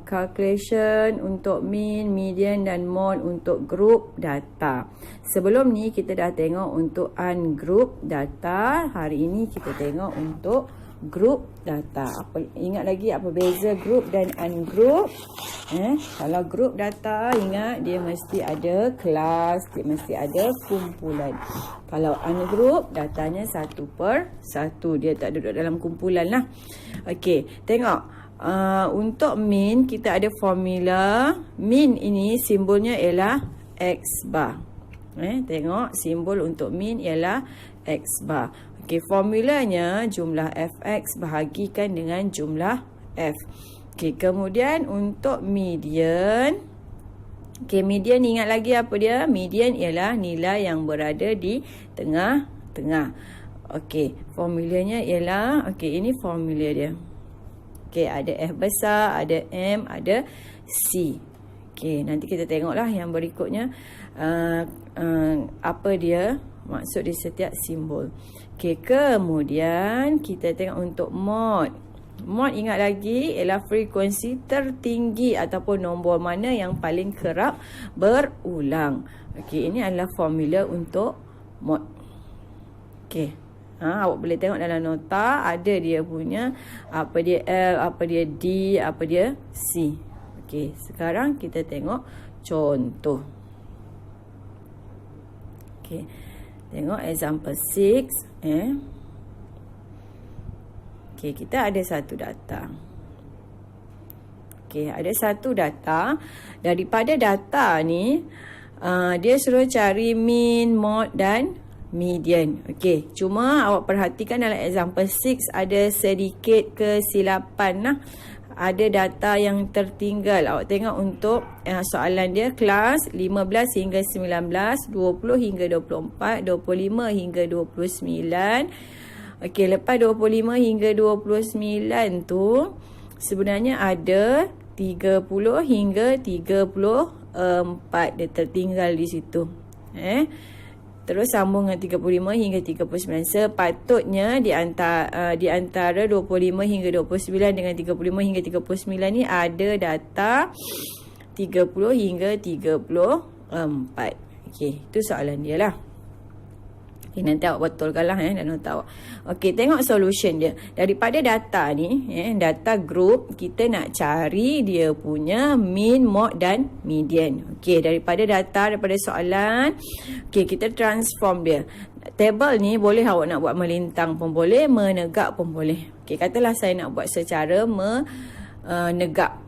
calculation untuk mean, median dan mode untuk group data. Sebelum ni kita dah tengok untuk ungroup data. Hari ini kita tengok untuk group data. Ingat lagi apa beza group dan ungroup? Kalau group data, ingat dia mesti ada kelas, dia mesti ada kumpulan. Kalau ungroup, datanya satu per satu, dia tak duduk dalam kumpulan lah. Okey, tengok. Untuk mean, kita ada formula. Mean ini simbolnya ialah X bar. Tengok, simbol untuk mean ialah X bar. Okey, formulanya jumlah fx bahagikan dengan jumlah f. Okey, kemudian untuk median. Okey, median ingat lagi apa dia? Median ialah nilai yang berada di tengah-tengah. Okey, formulanya ialah, okey, ini formula dia. Okey, ada F besar, ada M, ada C. Okey, nanti kita tengoklah yang berikutnya apa dia maksud di setiap simbol. Okey, kemudian kita tengok untuk mode. Mode ingat lagi ialah frekuensi tertinggi ataupun nombor mana yang paling kerap berulang. Okey, ini adalah formula untuk mode. Okey. Awak boleh tengok dalam nota ada dia punya apa dia L, apa dia D, apa dia C. Okey, sekarang kita tengok contoh. Okey. Tengok example 6. Okey, kita ada satu data. Okey, ada satu data. Daripada data ni, dia suruh cari mean, mode dan median. Okey, cuma awak perhatikan dalam example 6 ada sedikit kesilapan lah. Ada data yang tertinggal. Awak tengok untuk soalan dia kelas 15 hingga 19, 20 hingga 24, 25 hingga 29. Okey, lepas 25 hingga 29 tu sebenarnya ada 30 hingga 34 dia tertinggal di situ. Terus sambung dengan 35 hingga 39. Sepatutnya di antara 25 hingga 29 dengan 35 hingga 39 ni ada data 30 hingga 34. Okey, itu soalan dia lah. Okay, nanti awak betulkan lah dan nota awak. Okey, tengok solution dia. Daripada data ni, data group, kita nak cari dia punya mean, mode dan median. Okey, daripada soalan, okey, kita transform dia. Table ni boleh awak nak buat melintang pun boleh, menegak pun boleh. Okey, katalah saya nak buat secara menegak.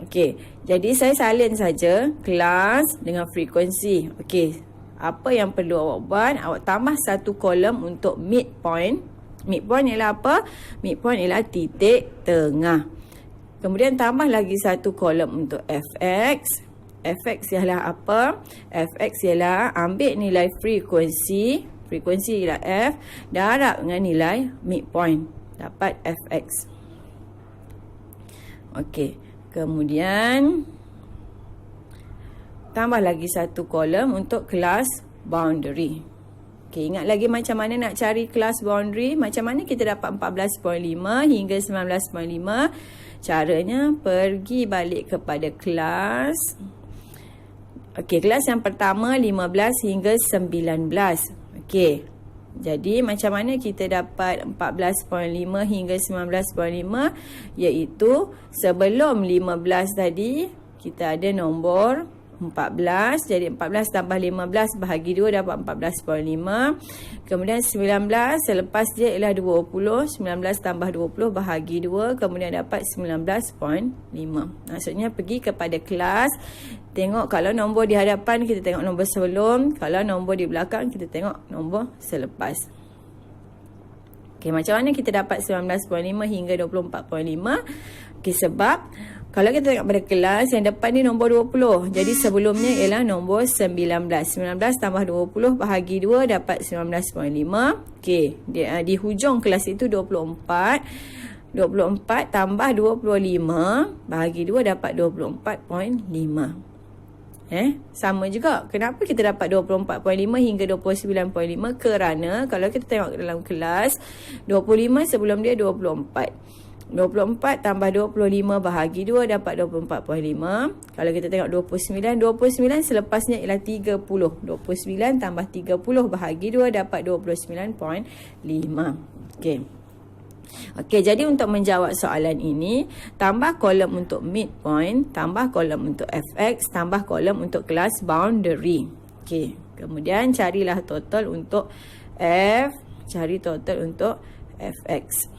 Okey, jadi saya salin saja kelas dengan frekuensi. Okey, apa yang perlu awak buat? Awak tambah satu kolom untuk midpoint. Midpoint ialah apa? Midpoint ialah titik tengah. Kemudian tambah lagi satu kolom untuk fx. Fx ialah apa? Fx ialah ambil nilai frekuensi. Frekuensi ialah f. Darab dengan nilai midpoint. Dapat fx. Okey. Kemudian tambah lagi satu kolom untuk kelas boundary. Okey, ingat lagi macam mana nak cari kelas boundary? Macam mana kita dapat 14.5 hingga 19.5? Caranya pergi balik kepada kelas. Okey, kelas yang pertama 15 hingga 19. Okey. Jadi macam mana kita dapat 14.5 hingga 19.5? Iaitu sebelum 15 tadi kita ada nombor 14, jadi 14 tambah 15 bahagi 2 dapat 14.5. Kemudian 19 selepas dia ialah 20, 19 tambah 20 bahagi 2, kemudian dapat 19.5. Maksudnya pergi kepada kelas, tengok kalau nombor di hadapan kita tengok nombor sebelum, kalau nombor di belakang kita tengok nombor selepas. Okey, macam mana kita dapat 19.5 hingga 24.5? Okey, sebab kalau kita tengok pada kelas yang depan ni nombor 20. Jadi sebelumnya ialah nombor 19. 19 tambah 20 bahagi 2 dapat 19.5. Okey, di hujung kelas itu 24. 24 tambah 25 bahagi 2 dapat 24.5. Sama juga. Kenapa kita dapat 24.5 hingga 29.5? Kerana kalau kita tengok dalam kelas 25 sebelum dia 24. 24 tambah 25 bahagi 2 dapat 24.5. Kalau kita tengok 29 selepasnya ialah 30. 29 tambah 30 bahagi 2 dapat 29.5. Okey. Okey, jadi untuk menjawab soalan ini, tambah kolom untuk midpoint, tambah kolom untuk fx, tambah kolom untuk kelas boundary. Okey, kemudian carilah total untuk f, cari total untuk fx.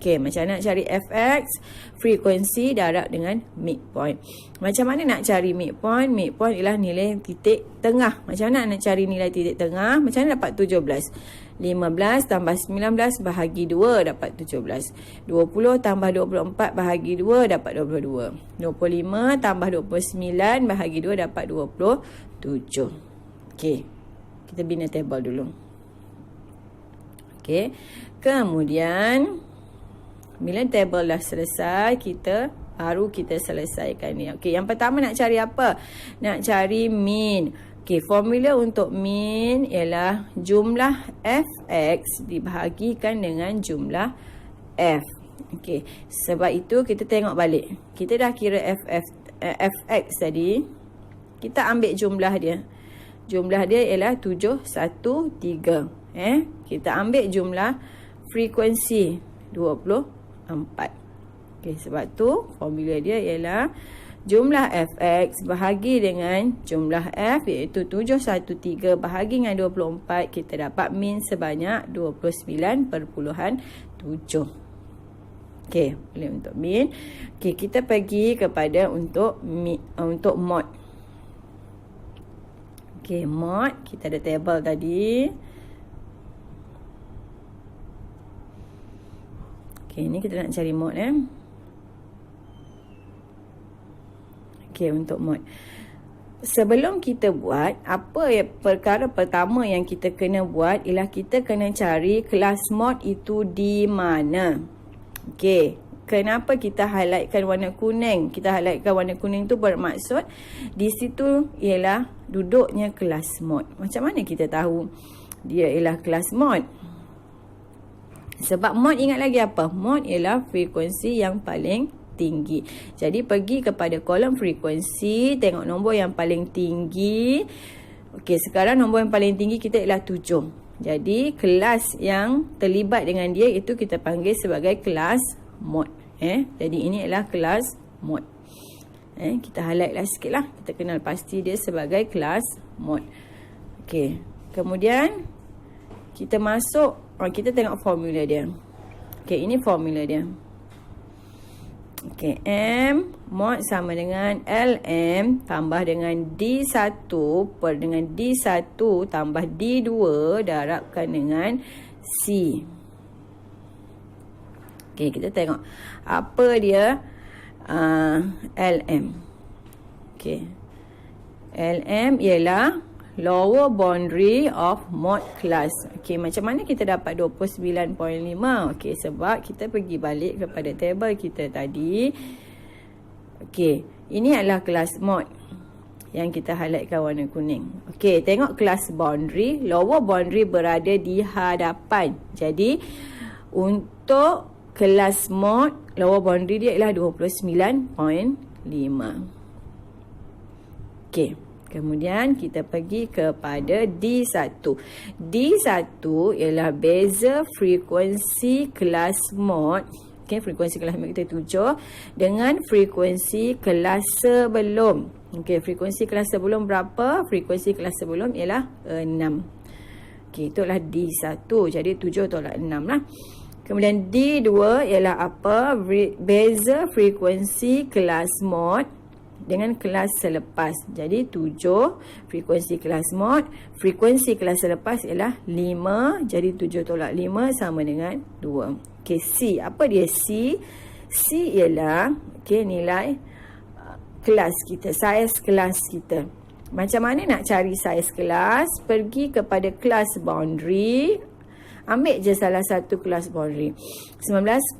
Okey, macam mana nak cari fx? Frekuensi darab dengan midpoint. Macam mana nak cari midpoint? Midpoint ialah nilai titik tengah. Macam mana nak cari nilai titik tengah? Macam mana dapat 17? 15 tambah 19 bahagi 2 dapat 17. 20 tambah 24 bahagi 2 dapat 22. 25 tambah 29 bahagi 2 dapat 27. Okey, kita bina table dulu. Okey, kemudian bila table dah selesai, baru kita selesaikan ni. Okey, yang pertama nak cari apa? Nak cari mean. Okey, formula untuk mean ialah jumlah fx dibahagikan dengan jumlah f. Okey, sebab itu kita tengok balik. Kita dah kira fx tadi. Kita ambil jumlah dia. Jumlah dia ialah 713. Kita ambil jumlah frekuensi 24. Okey, sebab tu formula dia ialah jumlah fx bahagi dengan jumlah f, iaitu 713 bahagi dengan 24, kita dapat min sebanyak 29.7. Okey, boleh untuk min. Okey, kita pergi kepada untuk mod. Okey, mod, kita ada table tadi. Okey, ni kita nak cari mod Okey, untuk mod. Sebelum kita buat, perkara pertama yang kita kena buat ialah kita kena cari kelas mod itu di mana. Okey, kenapa kita highlightkan warna kuning? Kita highlightkan warna kuning tu bermaksud di situ ialah duduknya kelas mod. Macam mana kita tahu dia ialah kelas mod? Sebab mod, ingat lagi apa? Mod ialah frekuensi yang paling tinggi. Jadi pergi kepada kolom frekuensi, tengok nombor yang paling tinggi. Okey, sekarang nombor yang paling tinggi kita ialah 7. Jadi kelas yang terlibat dengan dia itu kita panggil sebagai kelas mod. Jadi ini ialah kelas mod. Kita highlight lah sikit lah. Kita kenal pasti dia sebagai kelas mod. Okey, kemudian kita masuk, kita tengok formula dia. Okey, ini formula dia. Okey, M mod sama dengan LM tambah dengan D1 per dengan D1 tambah D2 darabkan dengan C. Okey, kita tengok apa dia LM. Okey, LM ialah lower boundary of mod class. Okey, macam mana kita dapat 29.5? Okey, sebab kita pergi balik kepada table kita tadi. Okey, ini adalah kelas mod yang kita highlightkan warna kuning. Okey, tengok kelas boundary. Lower boundary berada di hadapan. Jadi, untuk kelas mod, lower boundary dia ialah 29.5. Okey. Kemudian kita pergi kepada D1. D1 ialah beza frekuensi kelas mod. Okey, frekuensi kelas mod kita 7 dengan frekuensi kelas sebelum. Okey, frekuensi kelas sebelum berapa? Frekuensi kelas sebelum ialah 6. Okey, itulah D1. Jadi 7 tolak 6 lah. Kemudian D2 ialah apa? Beza frekuensi kelas mod dengan kelas selepas. Jadi 7 frekuensi kelas mod, frekuensi kelas selepas ialah 5. Jadi 7 tolak 5 sama dengan 2. Okey, C. Apa dia C? C ialah nilai kelas kita, saiz kelas kita. Macam mana nak cari saiz kelas? Pergi kepada kelas boundary. Ambil je salah satu kelas boundary. 19.5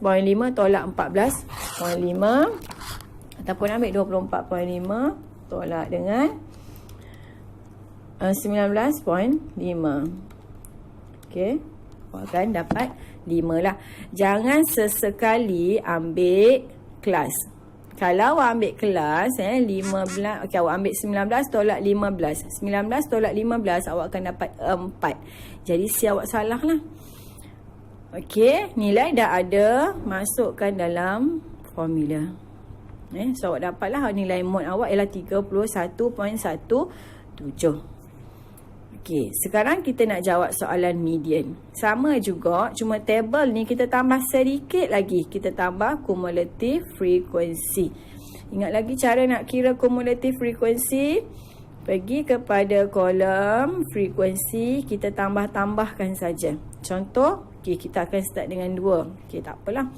tolak 14.5. Ataupun ambil 24.5 tolak dengan 19.5. Okey, akan dapat 5 lah. Jangan sesekali ambil kelas. Kalau awak ambil kelas 15, okey, awak ambil 19 tolak 15. 19 tolak 15 awak akan dapat 4. Jadi si awak salah lah. Okey, nilai dah ada, masukkan dalam formula. So awak dapatlah nilai mod awak ialah 31.17. Okey, sekarang kita nak jawab soalan median. Sama juga, cuma table ni kita tambah sedikit lagi. Kita tambah cumulative frequency. Ingat lagi cara nak kira cumulative frequency? Pergi kepada kolom frequency, kita tambah-tambahkan saja. Contoh, okay, kita akan start dengan 2. Okey, tak apalah.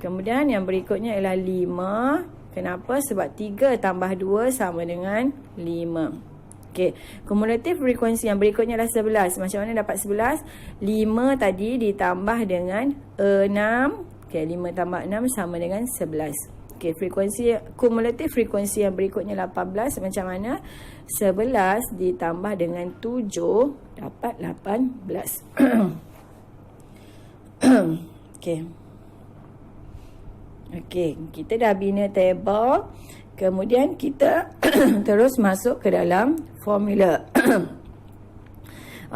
Kemudian yang berikutnya ialah 5. Kenapa? Sebab 3 tambah 2 sama dengan 5. Okey, cumulative frequency yang berikutnya adalah 11. Macam mana dapat 11? 5 tadi ditambah dengan 6. Okey, 5 tambah 6 sama dengan 11. Okey, cumulative frequency yang berikutnya 18. Macam mana? 11 ditambah dengan 7 dapat 18. Okey. Okey, kita dah bina table. Kemudian kita terus masuk ke dalam formula.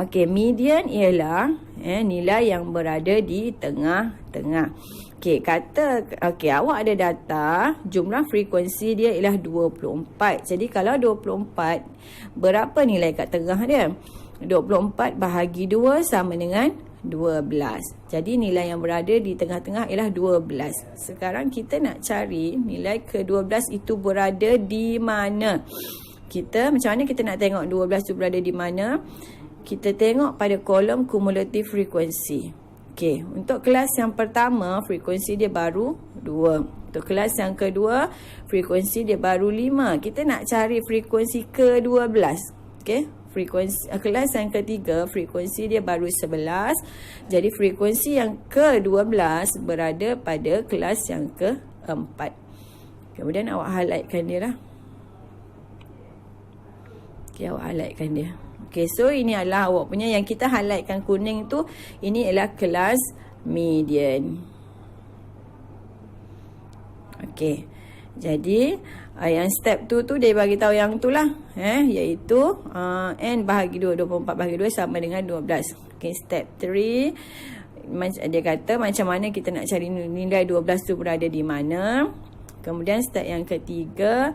Okey, median ialah nilai yang berada di tengah-tengah. Okey, awak ada data, jumlah frekuensi dia ialah 24. Jadi kalau 24, berapa nilai kat tengah dia? 24 bahagi 2 sama dengan 12. Jadi nilai yang berada di tengah-tengah ialah 12. Sekarang kita nak cari nilai ke-12 itu berada di mana. Macam mana kita nak tengok 12 itu berada di mana? Kita tengok pada kolom cumulative frequency. Okey, untuk kelas yang pertama frekuensi dia baru 2. Untuk kelas yang kedua frekuensi dia baru 5. Kita nak cari frekuensi ke-12. Okey, kelas yang ketiga frekuensi dia baru 11. Jadi frekuensi yang ke-12 berada pada kelas yang ke-4. Kemudian awak highlightkan dia lah. Okey, awak highlightkan dia. Okey, so ini adalah awak punya yang kita highlightkan kuning tu, ini ialah kelas median. Okey. Jadi yang step 2 tu dia bagi tahu yang tu lah, iaitu n bahagi 2, 24 bahagi 2 sama dengan 12. Okey, step 3 dia kata macam mana kita nak cari nilai 12 tu berada di mana. Kemudian step yang ketiga,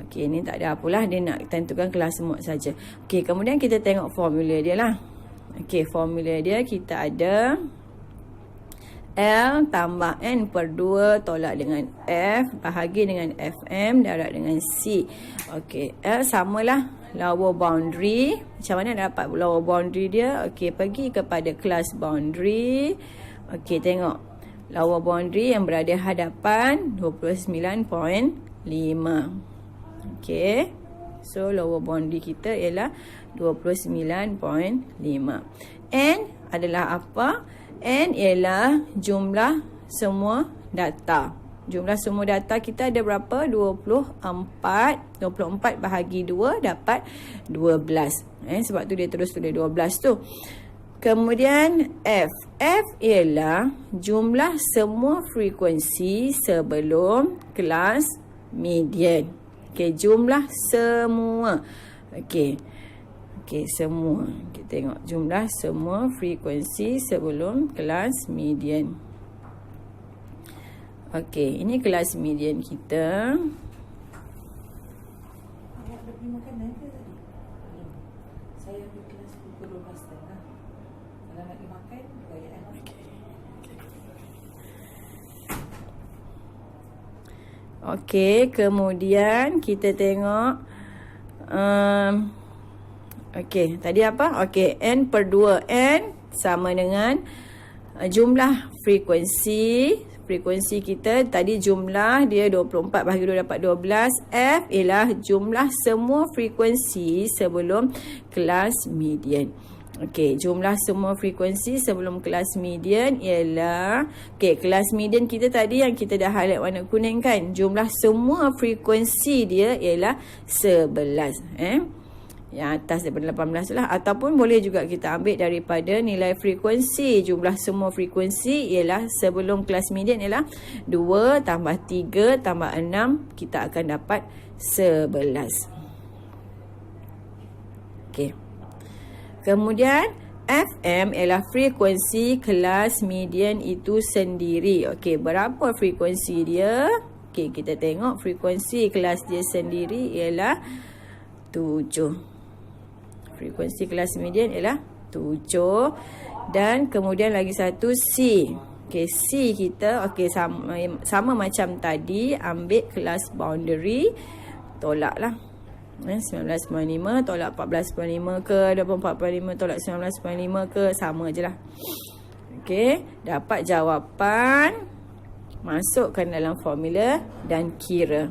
okey, ni tak ada apalah, dia nak tentukan kelas mod saja. Okey, kemudian kita tengok formula dia lah. Okey, formula dia kita ada L tambah N per 2 tolak dengan F bahagi dengan FM darab dengan C. Okey, L samalah lower boundary. Macam mana dapat lower boundary dia? Okey, pergi kepada class boundary. Okey, tengok. Lower boundary yang berada hadapan 29.5. Okey. So, lower boundary kita ialah 29.5. N adalah apa? N ialah jumlah semua data. Jumlah semua data kita ada berapa? 24. 24 bahagi 2 dapat 12. Sebab tu dia terus tulis 12 tu. Kemudian F. F ialah jumlah semua frekuensi sebelum kelas median. Okey, jumlah semua. Okey, semua. Kita tengok jumlah semua frekuensi sebelum kelas median. Okey, ini kelas median kita. Awak dah beli makanan ke tadi? Saya ambil kelas pukul 12.30. Kalau nak dimakan, bayar. Okey, kemudian kita tengok okey, tadi apa? Okey, N per 2. N sama dengan jumlah frekuensi. Frekuensi kita tadi jumlah dia 24 bahagi 2 dapat 12. F ialah jumlah semua frekuensi sebelum kelas median. Okey, jumlah semua frekuensi sebelum kelas median ialah, okey, kelas median kita tadi yang kita dah highlight warna kuning kan. Jumlah semua frekuensi dia ialah 11. yang atas daripada 18 lah. Ataupun boleh juga kita ambil daripada nilai frekuensi. Jumlah semua frekuensi ialah sebelum kelas median ialah 2 tambah 3 tambah 6. Kita akan dapat 11. Okey. Kemudian FM ialah frekuensi kelas median itu sendiri. Okey, berapa frekuensi dia? Okey, kita tengok frekuensi kelas dia sendiri ialah 7. Frekuensi kelas median ialah 7. Dan kemudian lagi satu C. Okey, C kita sama macam tadi, ambil kelas boundary, tolaklah. 19.5 tolak 14.5 ke, 24.5 tolak 19.5 ke, sama je lah. Okey, dapat jawapan, masukkan dalam formula dan kira.